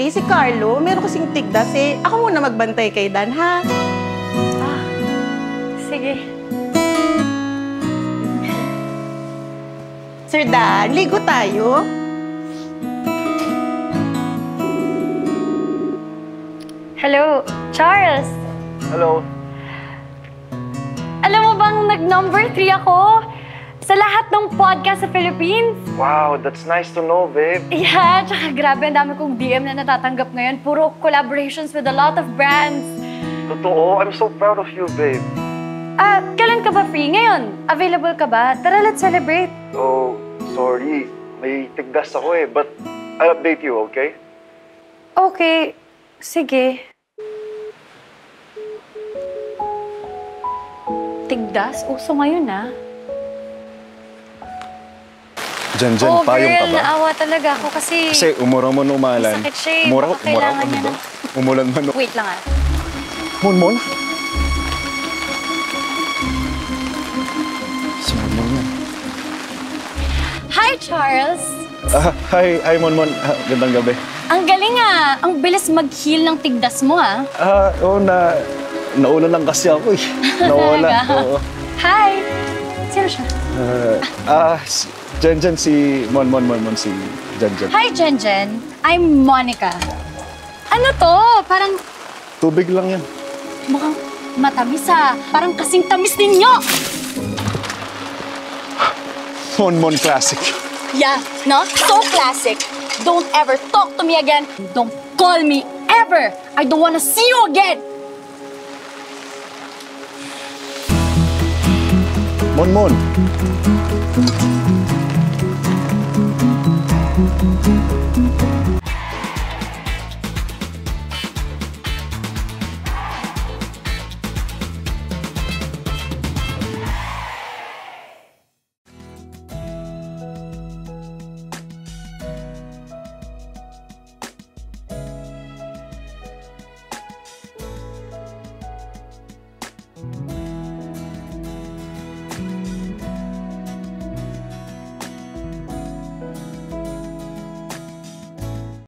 Actually, si Carlo, meron kasing tigdas eh. Ako muna magbantay kay Dan, ha? Ah, sige. Sir Dan, ligo tayo. Hello, Charles. Hello. Alam mo bang nag-number 3 ako sa lahat ng podcast sa Philippines? Wow, that's nice to know, babe. Yeah, tsaka grabe, ang dami kong DM na natatanggap ngayon. Puro collaborations with a lot of brands. Totoo, I'm so proud of you, babe. Kailan ka ba free? Ngayon, available ka ba? Tara, let's celebrate. Oh, sorry. May tigdas ako eh, but I'll update you, okay? Okay, sige. Tigdas? Uso ngayon, ah. Jan, Oh, payong ka girl, ba? naawa talaga ako kasi... Kasi umuraw mo umalan. Sakit siya eh. Umuraw, Baka kailangan ano niya ba? Umulan man. Wait lang, ah. Mon. Si Mon yan. Hi, Charles! Hi, Mon. Gandang gabi. Ang galing, ah. Ang bilis mag-heal ng tigdas mo, ah. Oo, nauna lang kasi ako eh. Nawala. Talaga? Oo. Hi! Sino siya? Jan, si Mon, si Jan. Hi, Jenjen. I'm Monica. Ano to? Parang Tubig lang yan. mukhang matamis, ah. Parang kasing tamis ninyo! Mon Classic. Yeah, no? So classic. Don't ever talk to me again. Don't call me ever. I don't wanna see you again. Mon.